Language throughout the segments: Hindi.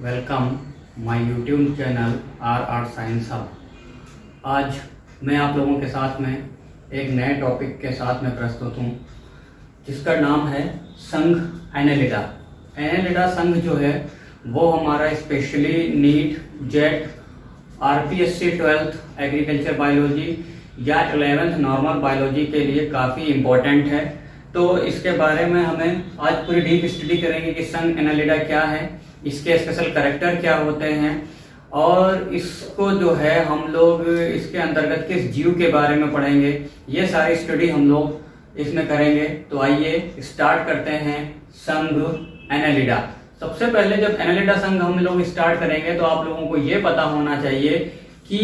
Welcome my YouTube channel are science hub. आज मैं आप लोगों के साथ में एक नए टॉपिक के साथ में प्रस्तुत हूँ, जिसका नाम है संघ एनालिडा। एनालिडा संघ जो है वो हमारा specially NEET, JET, RPSC 12th agriculture biology या 11th नॉर्मल बायोलॉजी के लिए काफ़ी इम्पोर्टेंट है। तो इसके बारे में हमें आज पूरी डीप स्टडी करेंगे कि संघ एनालिडा क्या है, इसके स्पेशल कैरेक्टर क्या होते हैं और इसको जो है हम लोग इसके अंतर्गत किस जीव के बारे में पढ़ेंगे। ये सारी स्टडी हम लोग इसमें करेंगे। तो आइए स्टार्ट करते हैं संघ एनालिडा। सबसे पहले जब एनालिडा संघ हम लोग स्टार्ट करेंगे तो आप लोगों को ये पता होना चाहिए कि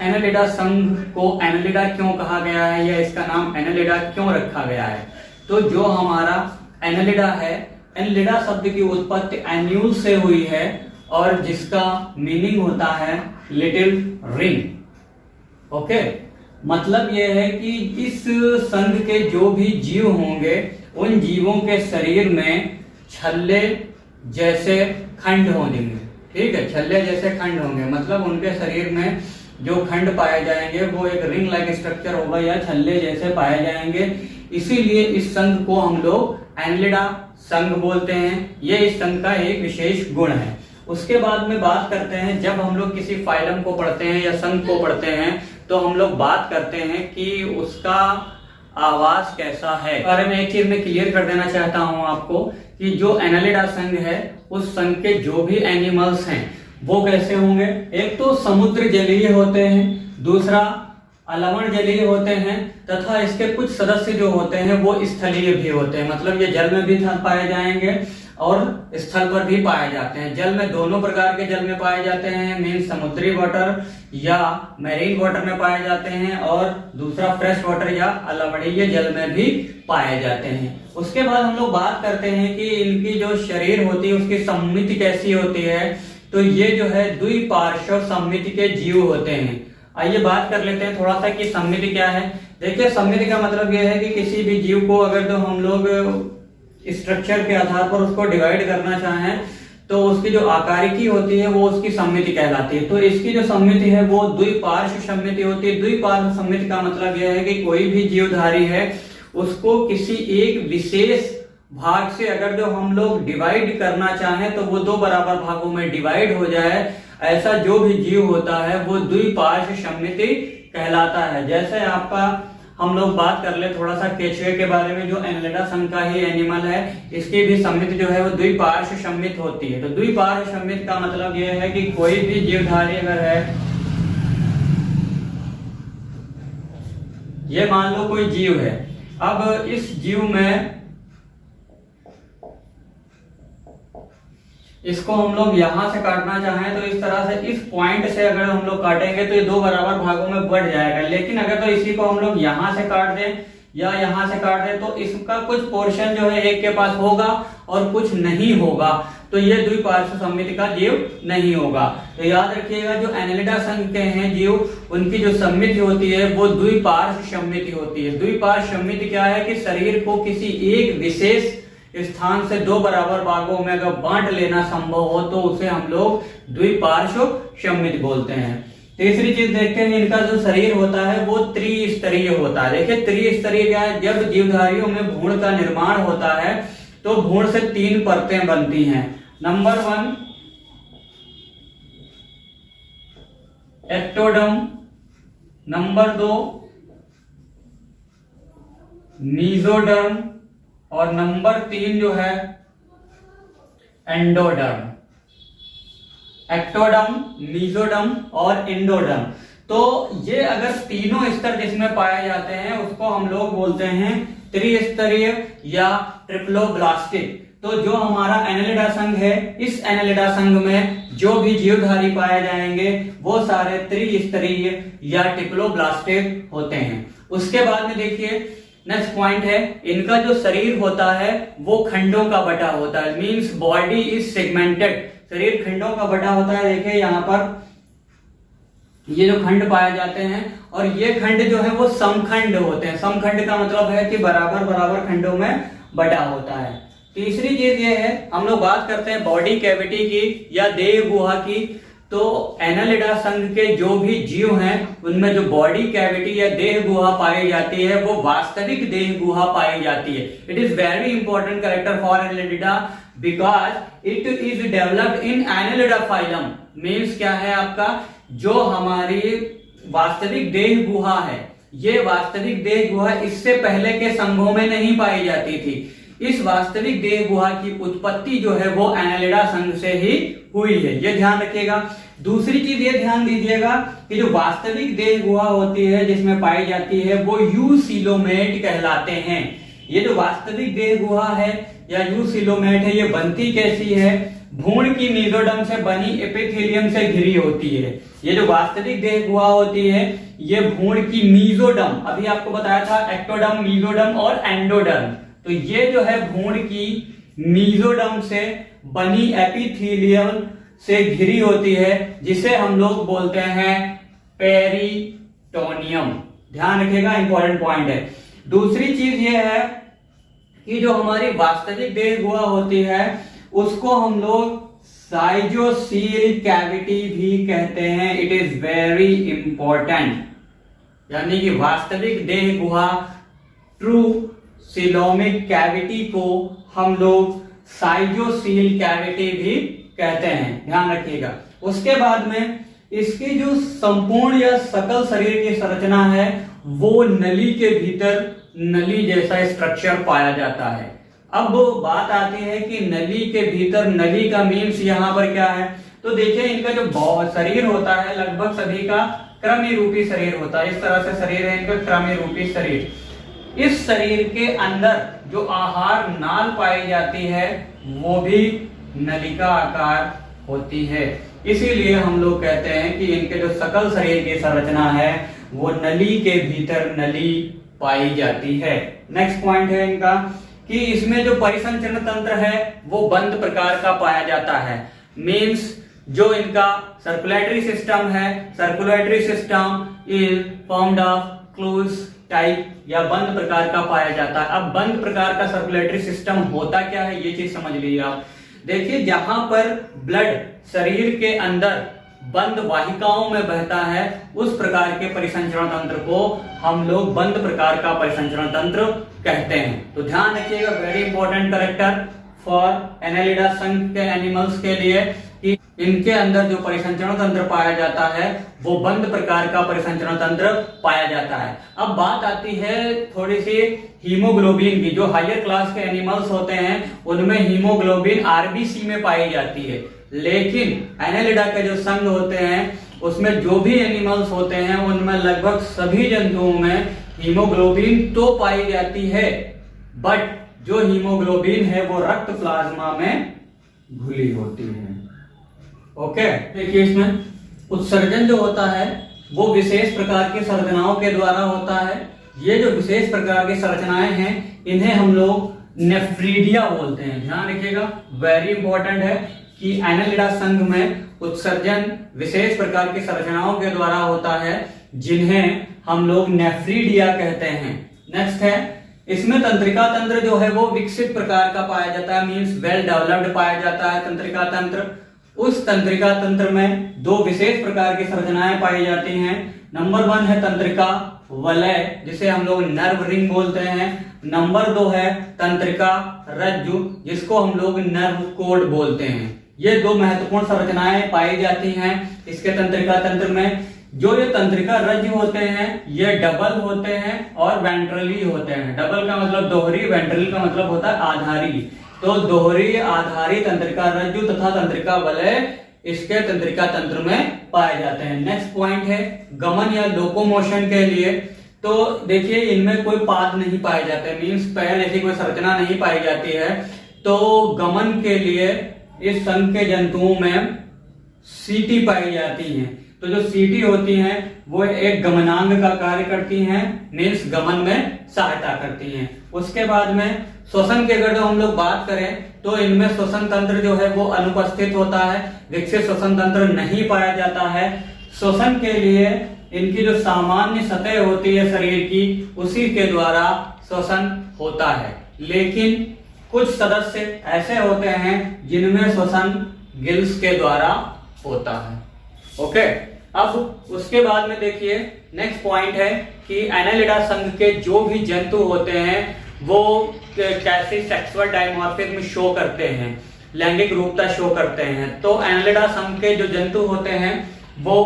एनालिडा संघ को एनालिडा क्यों कहा गया है या इसका नाम एनालिडा क्यों रखा गया है। तो जो हमारा एनालिडा है, एनालिडा शब्द की उत्पत्ति एन्यूल से हुई है और जिसका मीनिंग होता है लिटिल रिंग। ओके, मतलब यह है कि इस संघ के जो भी जीव होंगे उन जीवों के शरीर में छल्ले जैसे खंड होंगे। ठीक है, छल्ले जैसे खंड होंगे, मतलब उनके शरीर में जो खंड पाए जाएंगे वो एक रिंग लाइक स्ट्रक्चर होगा या छल्ले जैसे पाए जाएंगे। इसीलिए इस संघ को हम लोग एनालिडा संघ बोलते हैं। ये इस संघ का एक विशेष गुण है। उसके बाद में बात करते हैं, जब हम लोग किसी फाइलम को पढ़ते हैं या संघ को पढ़ते हैं तो हम लोग बात करते हैं कि उसका आवास कैसा है। बारे में एक चीज मैं क्लियर कर देना चाहता हूं आपको कि जो एनालिडा संघ है उस संघ के जो भी एनिमल्स हैं वो कैसे होंगे। एक तो समुद्र जलीय होते हैं, दूसरा अलवण जलीय होते हैं तथा इसके कुछ सदस्य जो होते हैं वो स्थलीय भी होते हैं। मतलब ये जल में भी पाए जाएंगे और स्थल पर भी पाए जाते हैं। जल में दोनों प्रकार के जल में पाए जाते हैं, मीन समुद्री वाटर या मैरीन वाटर में पाए जाते हैं और दूसरा फ्रेश वाटर या अलवणीय जल में भी पाए जाते हैं। उसके बाद हम लोग बात करते हैं कि इनकी जो शरीर होती है उसकी सममिति कैसी होती है। तो ये जो है द्विपार्श्व सममिति के जीव होते हैं। आइए बात कर लेते हैं थोड़ा सा कि सममिति क्या है। देखिए, सममिति का मतलब यह है कि किसी भी जीव को अगर तो हम लोग स्ट्रक्चर के आधार पर उसको डिवाइड करना चाहें तो उसकी जो आकारिकी होती है वो उसकी सममिति कहलाती है। तो इसकी जो सममिति है वो द्विपार्श्व सममिति होती है। द्विपार्श्व सममिति का मतलब यह है कि कोई भी जीवधारी है उसको किसी एक विशेष भाग से अगर जो हम लोग डिवाइड करना चाहें तो वो दो बराबर भागों में डिवाइड हो जाए, ऐसा जो भी जीव होता है वो द्विपार्श्व सममिति कहलाता है। जैसे आपका हम लोग बात कर ले थोड़ा सा केचुए के बारे में, जो एनालिडा संघ का ही एनिमल है, इसकी भी सममिति जो है वो द्विपार्श्व सममित होती है। तो द्विपार्श्व सममित का मतलब यह है कि कोई भी जीवधारी अगर है, ये मान लो कोई जीव है, अब इस जीव में इसको हम लोग यहां से काटना चाहें तो इस तरह से इस पॉइंट से अगर हम लोग काटेंगे तो ये दो बराबर भागों में बढ़ जाएगा। लेकिन अगर तो इसी को हम लोग यहां से काट दें या यहां से काट दें तो इसका कुछ पोर्शन जो है एक के पास होगा और कुछ नहीं होगा, तो ये द्विपार्श्व सममिति का जीव नहीं होगा। तो याद रखिएगा, जो एनालिडा संघ के हैं जीव, उनकी जो सममिति होती है वो द्विपार्श्व सममिति होती है। द्विपार्श्व सममिति क्या है कि शरीर को किसी एक विशेष स्थान से दो बराबर भागों में अगर बांट लेना संभव हो तो उसे हम लोग द्विपार्श्व सममिति बोलते हैं। तीसरी चीज देखते हैं, इनका जो शरीर होता है वो त्रिस्तरीय होता है। देखिए, त्रिस्तरीय क्या है, जब जीवधारियों में भ्रूण का निर्माण होता है तो भ्रूण से तीन परतें बनती हैं। नंबर 1 एक्टोडर्म, नंबर 2 मीजोडर्म और नंबर 3 जो है एंडोडर्म। एक्टोडर्म, मीजोडर्म और एंडोडर्म। तो ये अगर तीनों स्तर जिसमें पाए जाते हैं उसको हम लोग बोलते हैं त्रिस्तरीय या ट्रिप्लोब्लास्टिक। तो जो हमारा एनालिडा संघ है, इस एनालिडा संघ में जो भी जीवधारी पाए जाएंगे वो सारे त्रिस्तरीय या ट्रिप्लोब्लास्टिक होते हैं। उसके बाद में देखिए नेक्स्ट पॉइंट है, इनका जो शरीर होता है वो खंडों का बटा होता है, मींस बॉडी इज सेगमेंटेड। शरीर खंडों का बटा होता है। देखिए यहाँ पर ये जो खंड पाए जाते हैं और ये खंड जो है वो समखंड होते हैं। समखंड का मतलब है कि बराबर बराबर खंडों में बटा होता है। तीसरी चीज ये है, हम लोग बात करते हैं बॉडी कैविटी की या देह गुहा की। तो एनालिडा संघ के जो भी जीव हैं उनमें जो बॉडी कैविटी या देह गुहा पाई जाती है वो वास्तविक देह गुहा पाई जाती है। It is very important character for Annelida because it is developed in Annelida phylum. Means क्या है आपका, जो हमारी वास्तविक देह गुहा है, ये वास्तविक देह गुहा इससे पहले के संघों में नहीं पाई जाती थी। इस वास्तविक देह गुहा की उत्पत्ति जो है वो एनालिडा संघ से ही हुई है, ये ध्यान रखिएगा। दूसरी चीज ये ध्यान दीजिएगा कि जो वास्तविक देह गुहा होती है जिसमें पाई जाती है वो यूसिलोमेट कहलाते हैं। ये जो वास्तविक देह गुहा है या यूसिलोमेट है, ये बनती कैसी है, भ्रूण की मेसोडर्म से बनी एपिथेलियम से घिरी होती है। ये जो वास्तविक देह गुहा होती है ये भ्रूण की मेसोडर्म, अभी आपको बताया था एक्टोडर्म, मेसोडर्म और एंडोडर्म, तो ये जो है भ्रूण की मेसोडर्म से बनी एपिथेलियम से घिरी होती है, जिसे हम लोग बोलते हैं पेरिटोनियम। ध्यान रखिएगा, इंपॉर्टेंट पॉइंट है। दूसरी चीज ये है कि जो हमारी वास्तविक देह गुहा होती है उसको हम लोग साइजोसील कैविटी भी कहते हैं। इट इज वेरी इंपॉर्टेंट, यानी कि वास्तविक देह गुहा ट्रू सिलोमिक कैविटी को हम लोग साइजोसील कैविटी भी कहते हैं, ध्यान रखिएगा। उसके बाद में इसकी जो संपूर्ण या सकल शरीर की संरचना है वो नली के भीतर नली जैसा स्ट्रक्चर पाया जाता है। अब बात आती है कि नली के भीतर, नली का मीन्स यहाँ पर क्या है, तो देखिए इनका जो शरीर होता है लगभग सभी का क्रमी रूपी शरीर होता है। इस तरह से शरीर है इनका, क्रमी रूपी शरीर। इस शरीर के अंदर जो आहार नाल पाई जाती है वो भी नलिका आकार होती है। इसीलिए हम लोग कहते हैं कि इनके जो सकल शरीर की संरचना है वो नली के भीतर नली पाई जाती है। नेक्स्ट पॉइंट है इनका कि इसमें जो परिसंचरण तंत्र है वो बंद प्रकार का पाया जाता है। मीन्स जो इनका सर्कुलेटरी सिस्टम है, circulatory system is formed of close type या बंद प्रकार का पाया जाता है। अब बंद प्रकार का सर्कुलेटरी सिस्टम होता क्या है ये चीज समझ लीजिए आप। देखिए जहां पर ब्लड शरीर के अंदर बंद वाहिकाओं में बहता है उस प्रकार के परिसंचरण तंत्र को हम लोग बंद प्रकार का परिसंचरण तंत्र कहते हैं। तो ध्यान रखिएगा, very important character for Annelida संघ के एनिमल्स के लिए कि इनके अंदर जो परिसंचरण तंत्र पाया जाता है वो बंद प्रकार का परिसंचरण तंत्र पाया जाता है। अब बात आती है थोड़ी सी हीमोग्लोबिन की। जो हायर क्लास के एनिमल्स होते हैं उनमें हीमोग्लोबिन आरबीसी में पाई जाती है, लेकिन एनालिडा के जो संघ होते हैं उसमें जो भी एनिमल्स होते हैं उनमें लगभग सभी जंतुओं में हीमोग्लोबिन तो पाई जाती है, बट जो हीमोग्लोबिन है वो रक्त प्लाज्मा में घुली होती है। ओके, देखिए इसमें उत्सर्जन जो होता है वो विशेष प्रकार की संरचनाओं के द्वारा होता है। ये जो विशेष प्रकार की संरचनाएं हैं इन्हें हम लोग नेफ्रीडिया बोलते हैं। ध्यान रखिएगा, वेरी इंपॉर्टेंट है कि एनालिडा संघ में उत्सर्जन विशेष प्रकार की संरचनाओं के द्वारा होता है जिन्हें हम लोग नेफ्रीडिया कहते हैं। नेक्स्ट है, इसमें तंत्रिका तंत्र जो है वो विकसित प्रकार का पाया जाता है, मींस वेल डेवलप्ड पाया जाता है तंत्रिका तंत्र। उस तंत्रिका तंत्र में दो विशेष प्रकार की संरचनाएं पाई जाती हैं। नंबर 1 है तंत्रिका वलय, जिसे हम लोग नर्व रिंग बोलते हैं। नंबर 2 है तंत्रिका रज्जु, जिसको हम लोग नर्व कोड बोलते हैं। ये दो महत्वपूर्ण संरचनाएं पाई जाती हैं इसके तंत्रिका तंत्र में। जो ये तंत्रिका रज्जु होते हैं ये डबल होते हैं और वेंट्रली होते हैं। डबल का मतलब दोहरी, वेंट्रली का मतलब होता है आधारी। तो दोहरी आधारी तंत्रिका रज्जु तथा तंत्रिका वलय इसके तंत्रिका तंत्र में पाए जाते हैं। नेक्स्ट पॉइंट है गमन या लोकोमोशन के लिए। तो देखिए इनमें कोई पाद नहीं पाए जाते, मींस पैर ऐसी कोई संरचना नहीं पाई जाती है। तो गमन के लिए इस संघ के जंतुओं में सीटी पाई जाती हैं। तो जो सीटी होती हैं वो एक गमनांग का कार्य करती हैं, मींस गमन में सहायता करती हैं। उसके बाद में श्वसन की अगर जो हम लोग बात करें तो इनमें श्वसन तंत्र जो है वो अनुपस्थित होता है, विकसित श्वसन तंत्र नहीं पाया जाता है। श्वसन के लिए इनकी जो सामान्य सतह होती है शरीर की उसी के द्वारा श्वसन होता है, लेकिन कुछ सदस्य ऐसे होते हैं जिनमें श्वसन गिल्स के द्वारा होता है। ओके, अब उसके बाद में देखिए नेक्स्ट पॉइंट है कि एनालिडा संघ के जो भी जंतु होते हैं वो कैसे सेक्सुअल डायमॉर्फिज्म शो करते हैं, लैंगिक रूपता शो करते हैं। तो एनालिडा संघ के जो जंतु होते हैं वो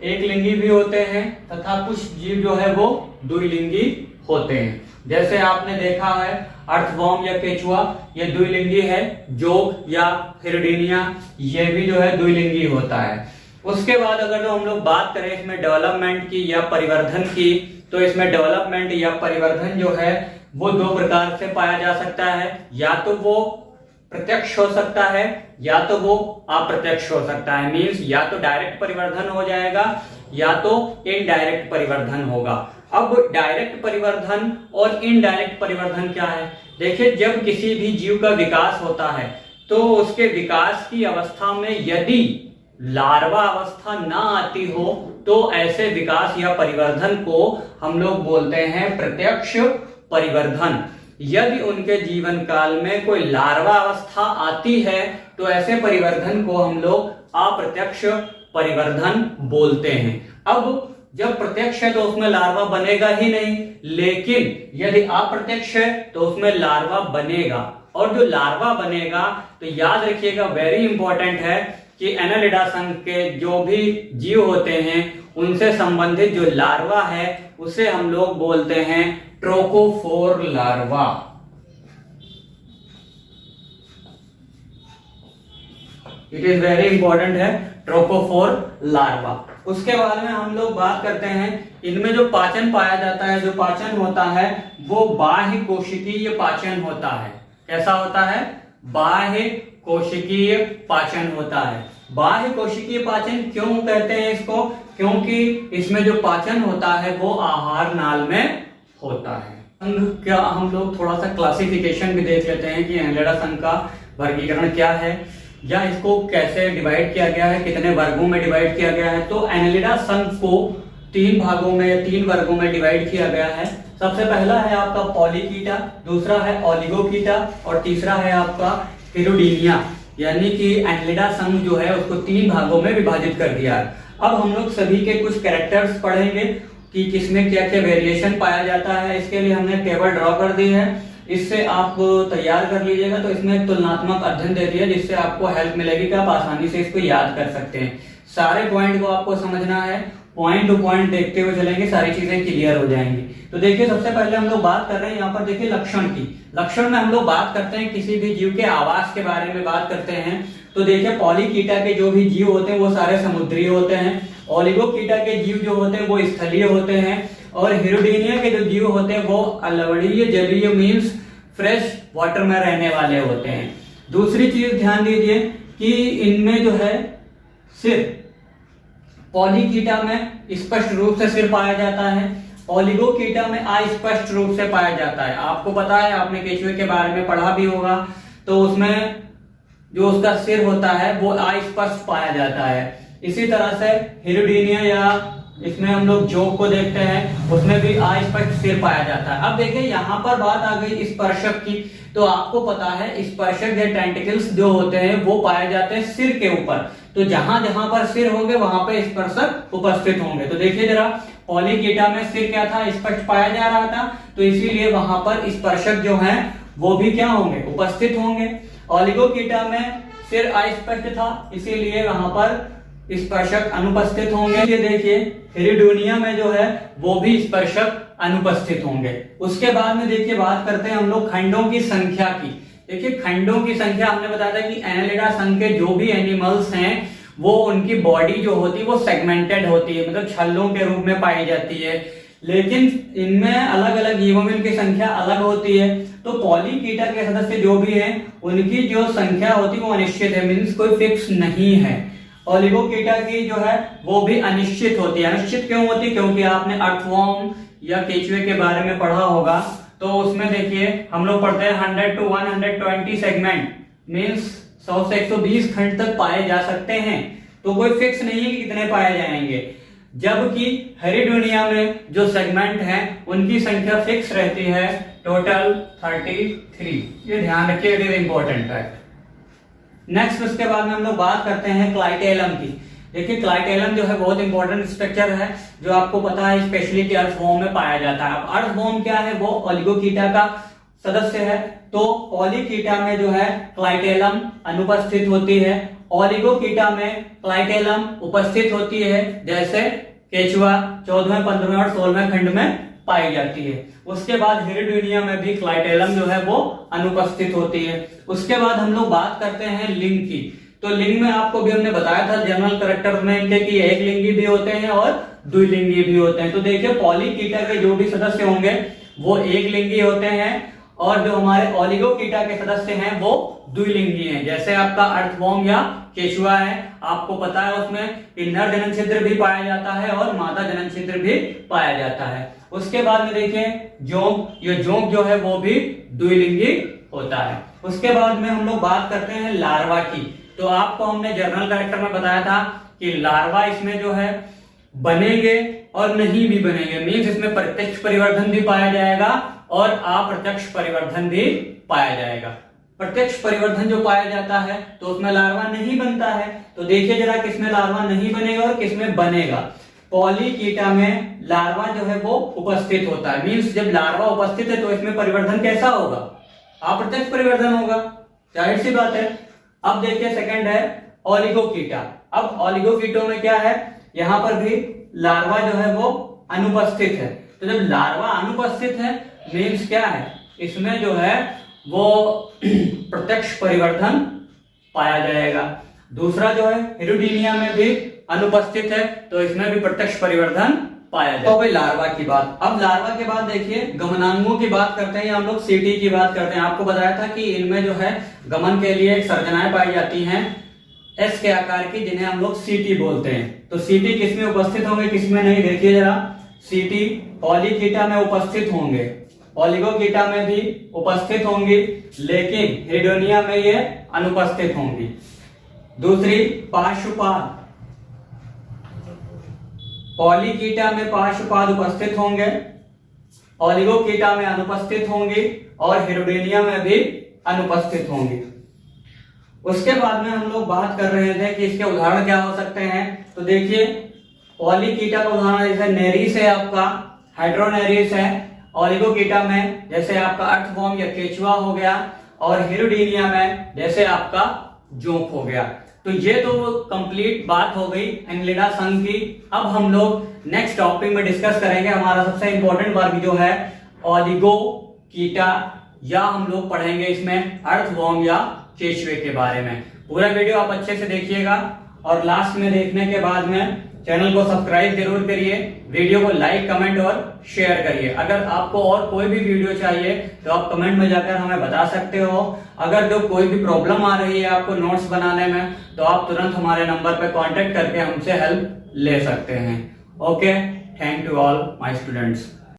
एक लिंगी भी होते हैं तथा कुछ जीव जो है वो द्विलिंगी होते हैं। जैसे आपने देखा है अर्थवॉर्म या केचुआ, ये द्विलिंगी है। जोग या हिरडीनिया, ये भी जो है द्विलिंगी होता है। उसके बाद अगर हम लोग बात करें इसमें डेवलपमेंट की या परिवर्धन की, तो इसमें डेवलपमेंट या परिवर्धन जो है वो दो प्रकार से पाया जा सकता है। या तो वो प्रत्यक्ष हो सकता है या तो वो अप्रत्यक्ष हो सकता है। मींस या तो डायरेक्ट परिवर्धन हो जाएगा या तो इनडायरेक्ट परिवर्धन होगा। अब डायरेक्ट परिवर्धन और इनडायरेक्ट परिवर्धन क्या है? देखिए, जब किसी भी जीव का विकास होता है तो उसके विकास की अवस्था में यदि लार्वा अवस्था ना आती हो तो ऐसे विकास या परिवर्धन को हम लोग बोलते हैं प्रत्यक्ष परिवर्धन। यदि उनके जीवन काल में कोई लार्वा अवस्था आती है तो ऐसे परिवर्धन को हम लोग अप्रत्यक्ष परिवर्धन बोलते हैं। अब जब प्रत्यक्ष है तो उसमें लार्वा बनेगा ही नहीं, लेकिन यदि अप्रत्यक्ष है तो उसमें लार्वा बनेगा। और जो लार्वा बनेगा तो याद रखिएगा, वेरी इंपॉर्टेंट है कि एनालिडा संघ के जो भी जीव होते हैं उनसे संबंधित जो लार्वा है उसे हम लोग बोलते हैं trochophore larva. It is very important है, ट्रोकोफोर लार्वा। उसके बाद में हम लोग बात करते हैं इनमें जो पाचन पाया जाता है, जो पाचन होता है वो बाह्य कोशिकीय पाचन होता है। कैसा होता है? बाह्य कोशिकीय पाचन होता है। बाह्य कोशिकीय पाचन क्यों कहते हैं इसको? क्योंकि इसमें जो पाचन होता है वो आहार नाल में होता है। संघ का हम लोग थोड़ा सा क्लासिफिकेशन भी देख लेते हैं कि एनालिडा संघ का वर्गीकरण क्या है या इसको कैसे डिवाइड किया गया है, कितने वर्गों में डिवाइड किया गया है। तो एनालिडा संघ को 3 भागों में, 3 वर्गों में डिवाइड किया गया है। सबसे पहला है आपका पॉलीकीटा, दूसरा है ओलिगोकीटा और तीसरा है आपका हिरुडीनिया। यानी कि एनालिडा संघ जो है उसको 3 भागों में विभाजित कर दिया है। अब हम लोग सभी के कुछ कैरेक्टर्स पढ़ेंगे कि किसमें क्या क्या वेरिएशन पाया जाता है। इसके लिए हमने टेबल ड्रॉ कर दी है, इससे आप तैयार कर लीजिएगा। तो इसमें तुलनात्मक अध्ययन दे दिया जिससे आपको हेल्प मिलेगी कि आप आसानी से इसको याद कर सकते हैं। सारे पॉइंट को आपको समझना है, पॉइंट टू पॉइंट देखते हुए चलेंगे, सारी चीजें क्लियर हो जाएंगी। तो देखिए, सबसे पहले हम लोग बात कर रहे हैं यहाँ पर देखिए लक्षण की। लक्षण में हम लोग बात करते हैं किसी भी जीव के आवास के बारे में बात करते हैं। तो देखिए, पॉलीकीटा के जो भी जीव होते हैं वो सारे समुद्री होते हैं। ओलिगोकीटा के जीव जो होते हैं वो स्थलीय होते हैं और हिरुडीनिया के जो जीव होते हैं वो अलवणीय जलीय मीन्स फ्रेश वाटर में रहने वाले होते हैं। दूसरी चीज ध्यान दीजिए कि इनमें जो है सिर, पॉलीकीटा में स्पष्ट रूप से सिर पाया जाता है, ओलिगोकीटा में अस्पष्ट रूप से पाया जाता है। आपको पता है, आपने केचुए के बारे में पढ़ा भी होगा, तो उसमें जो उसका सिर होता है वो अस्पष्ट पाया जाता है। इसी तरह से हिरुडीनिया या इसमें हम लोग जोग को देखते हैं, उसमें भी अस्पष्ट सिर पाया जाता है। अब देखिए, यहाँ पर बात आ गई स्पर्शक की। तो आपको पता है स्पर्शक या टेंटिकल्स जो होते हैं वो पाए जाते हैं सिर के ऊपर। तो जहां जहां पर सिर होंगे वहां पे स्पर्शक उपस्थित होंगे। तो देखिए जरा, पॉलीकीटा में सिर क्या था? स्पष्ट पाया जा रहा था, तो इसीलिए वहां पर स्पर्शक जो हैं वो भी क्या होंगे? उपस्थित होंगे। ओलिगोकीटा में सिर अस्पष्ट था, इसीलिए वहां पर स्पर्शक अनुपस्थित होंगे। ये देखिए, हिरुडीनिया में जो है वो भी स्पर्शक अनुपस्थित होंगे। उसके बाद में देखिए बात करते हैं हम लोग खंडों की संख्या की। देखिए, खंडों की संख्या हमने बताया था कि एनालिडा संघ के जो भी एनिमल्स हैं वो उनकी बॉडी जो होती है वो सेगमेंटेड होती है, मतलब छल्लों के रूप में पाई जाती है। लेकिन इनमें अलग अलग जीवों में इनकी संख्या अलग होती है। तो पॉलीकीटा के सदस्य जो भी हैं उनकी जो संख्या होती है वो अनिश्चित है, मीन्स कोई फिक्स नहीं है। ओलिगोकीटा की जो है वो भी अनिश्चित होती है। अनिश्चित क्यों होती है? क्योंकि आपने अर्थवॉर्म या केचुए के बारे में पढ़ा होगा, तो उसमें देखिए हम लोग पढ़ते हैं 100 to 120 सेगमेंट, मीन्स 100 से 120 खंड तक पाए जा सकते हैं। तो कोई फिक्स नहीं है कि कितने पाए जाएंगे। जबकि हिरुडीनिया में जो सेगमेंट हैं उनकी संख्या फिक्स रहती है, टोटल 33। ये ध्यान रखिए, it is important fact. Next उसके बाद में हम लोग बात करते हैं क्लाइटेलम की। देखिए क्लाइटेलम जो है बहुत इंपॉर्टेंट स्ट्रक्चर है, जो आपको पता है स्पेशली कि अर्थवॉर्म में पाया जाता है। अब अर्थवॉर्म क्या है, वो ओलिगोकीटा का सदस्य है। तो ओलिगोकीटा में जो है क्लाइटेलम अनुपस्थित होती है, ओलिगोकीटा में क्लाइटेलम उपस्थित होती है, जैसे केचुआ 14वें, 15वें और 16वें खंड में पाई जाती है। उसके बाद हिरुडीनिया में भी क्लाइटेलम जो है वो अनुपस्थित होती है। उसके बाद हम लोग बात करते हैं लिंग की। तो लिंग में आपको भी हमने बताया था जनरल कैरेक्टर में इनके कि एक लिंगी भी होते हैं और द्विलिंगी भी होते हैं। तो देखिए पॉलीकीटा के जो भी सदस्य होंगे वो एक लिंगी होते हैं, और जो हमारे ओलिगोकीटा के सदस्य हैं वो द्विलिंगी हैं। जैसे आपका अर्थवॉर्म या केचुआ है, आपको पता है उसमें इनर जनन छिद्र भी पाया जाता है और मादा जनन छिद्र भी पाया जाता है। उसके बाद में देखिए जोंक, ये जोंक जो है वो भी द्विलिंगी होता है। उसके बाद में हम लोग बात करते हैं लार्वा की। तो आपको हमने जर्नल कैरेक्टर में बताया था कि लार्वा इसमें जो है बनेंगे और नहीं भी बनेंगे, मीन्स इसमें प्रत्यक्ष परिवर्धन भी पाया जाएगा और अप्रत्यक्ष परिवर्धन भी पाया जाएगा। प्रत्यक्ष परिवर्धन जो पाया जाता है तो उसमें लार्वा नहीं बनता है। तो देखिए जरा किसमें लार्वा नहीं बनेगा और किसमें बनेगा। पॉलीकीटा में लार्वा जो है वो उपस्थित होता है, मीन्स जब लार्वा उपस्थित है तो इसमें परिवर्धन कैसा होगा, अप्रत्यक्ष परिवर्धन होगा, जाहिर सी बात है। अब देखिए सेकंड है ओलिगोकीटा। अब ओलिगोकीटों में क्या है, यहां पर भी लार्वा जो है वो अनुपस्थित है। तो जब लार्वा अनुपस्थित है मीन्स क्या है, इसमें जो है वो प्रत्यक्ष परिवर्धन पाया जाएगा। दूसरा जो है हिरुडीनिया में भी अनुपस्थित है, तो इसमें भी प्रत्यक्ष परिवर्धन पाया जाएगा। तो भाई लार्वा की बात। अब लार्वा के बाद देखिए गमनांगों की बात करते हैं, या हम लोग सीटी की बात करते हैं। आपको बताया था कि इनमें जो है गमन के लिए एक संरचनाएं पाई जाती हैं एस के आकार की, जिन्हें हम लोग सीटी बोलते हैं। तो सीटी किसमें उपस्थित होंगे किसमें नहीं, देखिए जरा। सीटी पॉलीकीटा में उपस्थित होंगे, ओलिगोकीटा में भी उपस्थित होंगी, लेकिन हिरुडीनिया में ये अनुपस्थित होंगी। दूसरी पार्श्वपाद, पॉलीकीटा में पार्श्वपाद उपस्थित होंगे, ओलिगोकीटा में अनुपस्थित होंगी और हिरुडीनिया में भी अनुपस्थित होंगी। उसके बाद में हम लोग बात कर रहे थे कि इसके उदाहरण क्या हो सकते हैं। तो देखिए पॉलीकीटा का उदाहरण जैसे नेरिस है, आपका हाइड्रोनेरिस है। ओलिगोकीटा में जैसे आपका अर्थवॉर्म या केचुआ हो गया, और हिरुडीनिया में जैसे आपका जोंक हो गया। तो ये तो कंप्लीट बात हो गई एंग्लिडा संघ की। अब हम लोग नेक्स्ट टॉपिक में डिस्कस करेंगे हमारा सबसे इंपॉर्टेंट वर्ग जो है ओलिगोकीटा, या हम लोग पढ़ेंगे इसमें अर्थवॉर्म या केचुए के बारे में। पूरा वीडियो आप अच्छे से देखिएगा, और लास्ट में देखने के बाद में चैनल को सब्सक्राइब जरूर करिए, वीडियो को लाइक कमेंट और शेयर करिए। अगर आपको और कोई भी वीडियो चाहिए तो आप कमेंट में जाकर हमें बता सकते हो। अगर जो कोई भी प्रॉब्लम आ रही है आपको नोट्स बनाने में, तो आप तुरंत हमारे नंबर पर कांटेक्ट करके हमसे हेल्प ले सकते हैं। Okay, thank you all my students.